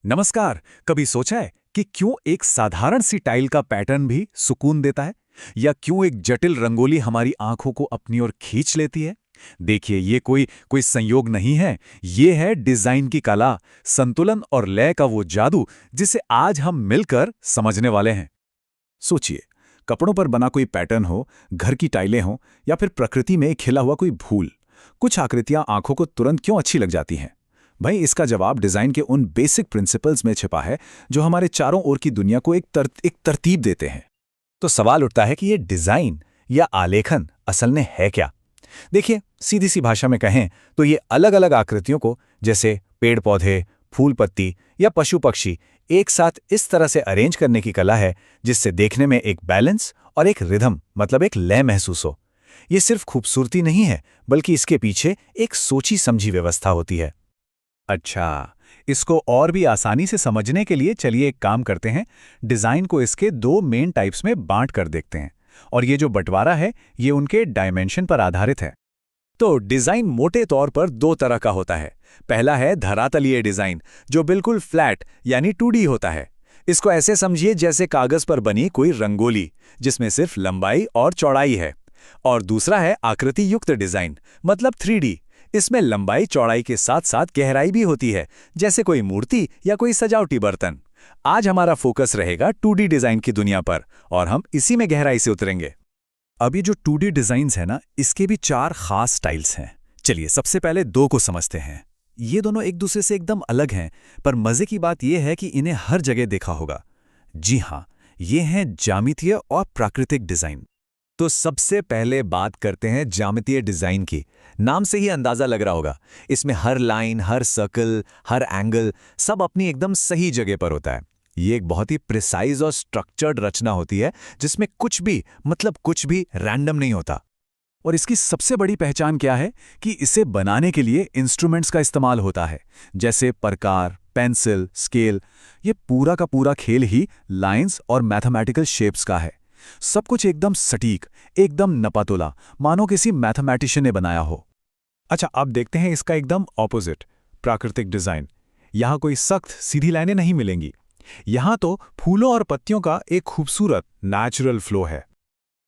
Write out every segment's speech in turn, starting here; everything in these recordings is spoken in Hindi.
नमस्कार। कभी सोचा है कि क्यों एक साधारण सी टाइल का पैटर्न भी सुकून देता है, या क्यों एक जटिल रंगोली हमारी आंखों को अपनी ओर खींच लेती है? देखिए, ये कोई कोई संयोग नहीं है। ये है डिजाइन की कला, संतुलन और लय का वो जादू जिसे आज हम मिलकर समझने वाले हैं। सोचिए, कपड़ों पर बना कोई पैटर्न हो, घर की टाइलें हों, या फिर प्रकृति में खिला हुआ कोई फूल, कुछ आकृतियां आंखों को तुरंत क्यों अच्छी लग जाती हैं? भाई, इसका जवाब डिजाइन के उन बेसिक प्रिंसिपल्स में छिपा है जो हमारे चारों ओर की दुनिया को एक तरतीब देते हैं। तो सवाल उठता है कि ये डिजाइन या आलेखन असल में है क्या? देखिए, सीधी सी भाषा में कहें तो ये अलग अलग आकृतियों को, जैसे पेड़ पौधे, फूल पत्ती या पशु पक्षी, एक साथ इस तरह से अरेंज करने की कला है जिससे देखने में एक बैलेंस और एक रिदम, मतलब एक लय महसूस हो। ये सिर्फ खूबसूरती नहीं है, बल्कि इसके पीछे एक सोची समझी व्यवस्था होती है। अच्छा, इसको और भी आसानी से समझने के लिए चलिए एक काम करते हैं। डिज़ाइन को इसके दो मेन टाइप्स में बांट कर देखते हैं, और ये जो बंटवारा है ये उनके डायमेंशन पर आधारित है। तो डिज़ाइन मोटे तौर पर दो तरह का होता है। पहला है धरातलीय डिज़ाइन, जो बिल्कुल फ्लैट यानी 2D होता है। इसको ऐसे समझिए जैसे कागज़ पर बनी कोई रंगोली, जिसमें सिर्फ लंबाई और चौड़ाई है। और दूसरा है आकृति युक्त डिज़ाइन, मतलब 3D। इसमें लंबाई चौड़ाई के साथ साथ गहराई भी होती है, जैसे कोई मूर्ति या कोई सजावटी बर्तन। आज हमारा फोकस रहेगा 2D डिज़ाइन की दुनिया पर, और हम इसी में गहराई से उतरेंगे। अब ये जो 2D डिज़ाइंस है ना, इसके भी चार खास स्टाइल्स हैं। चलिए सबसे पहले दो को समझते हैं। ये दोनों एक दूसरे से एकदम अलग हैं, पर मज़े की बात यह है कि इन्हें हर जगह देखा होगा। जी हाँ, ये हैं ज्यामितीय और प्राकृतिक डिज़ाइन। तो सबसे पहले बात करते हैं ज्यामितीय डिज़ाइन की। नाम से ही अंदाज़ा लग रहा होगा, इसमें हर लाइन, हर सर्कल, हर एंगल सब अपनी एकदम सही जगह पर होता है। ये एक बहुत ही प्रिसाइज और स्ट्रक्चर्ड रचना होती है, जिसमें कुछ भी, मतलब कुछ भी रैंडम नहीं होता। और इसकी सबसे बड़ी पहचान क्या है कि इसे बनाने के लिए इंस्ट्रूमेंट्स का इस्तेमाल होता है, जैसे प्रकार, पेंसिल, स्केल। ये पूरा का पूरा खेल ही लाइंस और मैथमेटिकल शेप्स का है। सब कुछ एकदम सटीक, एकदम नपातोला, मानो किसी मैथमेटिशियन ने बनाया हो। अच्छा, अब देखते हैं इसका एकदम ऑपोजिट, प्राकृतिक डिजाइन। यहाँ कोई सख्त सीधी लाइनें नहीं मिलेंगी। यहाँ तो फूलों और पत्तियों का एक खूबसूरत नेचुरल फ्लो है।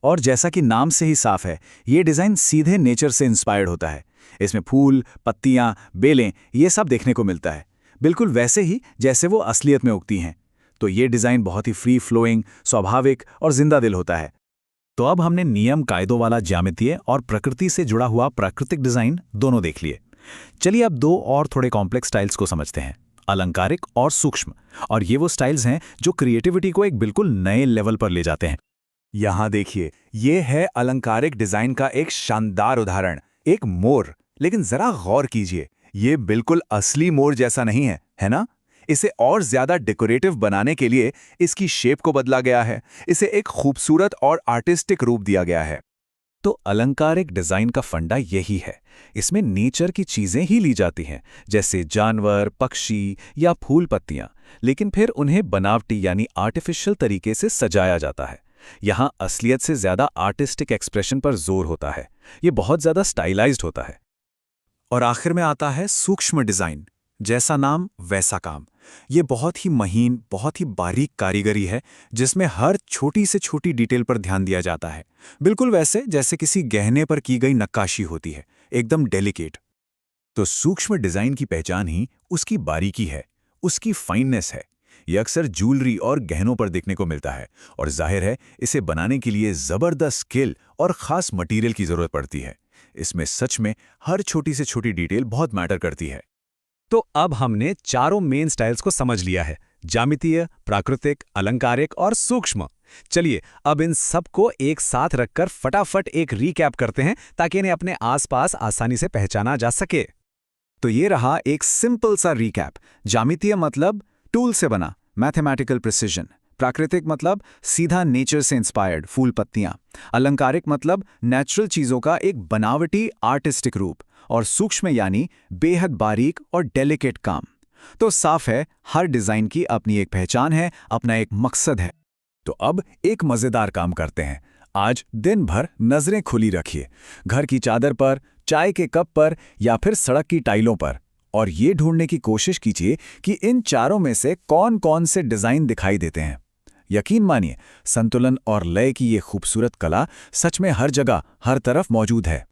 और जैसा कि नाम से ही साफ है, ये डिज़ाइन सीधे नेचर से इंस्पायर्ड होता है। इसमें फूल, पत्तियां, बेलें, ये सब देखने को मिलता है, बिल्कुल वैसे ही जैसे वो असलियत में उगती हैं। तो ये डिज़ाइन बहुत ही फ्री फ्लोइंग, स्वाभाविक और जिंदा दिल होता है। तो अब हमने नियम कायदों वाला ज्यामितीय और प्रकृति से जुड़ा हुआ प्राकृतिक डिज़ाइन दोनों देख लिए। चलिए अब दो और थोड़े कॉम्प्लेक्स स्टाइल्स को समझते हैं, अलंकारिक और सूक्ष्म। और ये वो स्टाइल्स हैं जो क्रिएटिविटी को एक बिल्कुल नए लेवल पर ले जाते हैं। यहाँ देखिए, ये है अलंकारिक डिजाइन का एक शानदार उदाहरण, एक मोर। लेकिन जरा गौर कीजिए, ये बिल्कुल असली मोर जैसा नहीं है, है ना? इसे और ज्यादा डेकोरेटिव बनाने के लिए इसकी शेप को बदला गया है, इसे एक खूबसूरत और आर्टिस्टिक रूप दिया गया है। तो अलंकारिक डिजाइन का फंडा यही है। इसमें नेचर की चीजें ही ली जाती हैं, जैसे जानवर, पक्षी या फूल पत्तियां, लेकिन फिर उन्हें बनावटी यानी आर्टिफिशियल तरीके से सजाया जाता है। यहाँ असलियत से ज्यादा आर्टिस्टिक एक्सप्रेशन पर जोर होता है। ये बहुत ज्यादा स्टाइलाइज्ड होता है। और आखिर में आता है सूक्ष्म डिजाइन। जैसा नाम वैसा काम। ये बहुत ही महीन, बहुत ही बारीक कारीगरी है, जिसमें हर छोटी से छोटी डिटेल पर ध्यान दिया जाता है, बिल्कुल वैसे जैसे किसी गहने पर की गई नक्काशी होती है, एकदम डेलिकेट। तो सूक्ष्म डिजाइन की पहचान ही उसकी बारीकी है, उसकी फाइननेस है। ये अक्सर ज्वेलरी और गहनों पर देखने को मिलता है, और जाहिर है इसे बनाने के लिए जबरदस्त स्किल और खास मटेरियल की जरूरत पड़ती है। इसमें सच में हर छोटी से छोटी डिटेल बहुत मैटर करती है। तो अब हमने चारों मेन स्टाइल्स को समझ लिया है, ज्यामितीय, प्राकृतिक, अलंकारिक और सूक्ष्म। चलिए अब इन सब को एक साथ रखकर फटाफट एक रीकैप करते हैं, ताकि इन्हें अपने आसपास आसानी से पहचाना जा सके। तो ये रहा एक सिंपल सा रीकैप। ज्यामितीय मतलब टूल से बना, मैथमेटिकल प्रिसिजन। प्राकृतिक मतलब सीधा नेचर से इंस्पायर्ड, फूल पत्तियां। अलंकारिक मतलब नेचुरल चीजों का एक बनावटी आर्टिस्टिक रूप। और सूक्ष्म यानी बेहद बारीक और डेलिकेट काम। तो साफ है, हर डिजाइन की अपनी एक पहचान है, अपना एक मकसद है। तो अब एक मजेदार काम करते हैं। आज दिन भर नजरें खुली रखिए, घर की चादर पर, चाय के कप पर या फिर सड़क की टाइलों पर, और ये ढूंढने की कोशिश कीजिए कि इन चारों में से कौन कौन से डिजाइन दिखाई देते हैं। यकीन मानिए, संतुलन और लय की ये खूबसूरत कला सच में हर जगह, हर तरफ मौजूद है।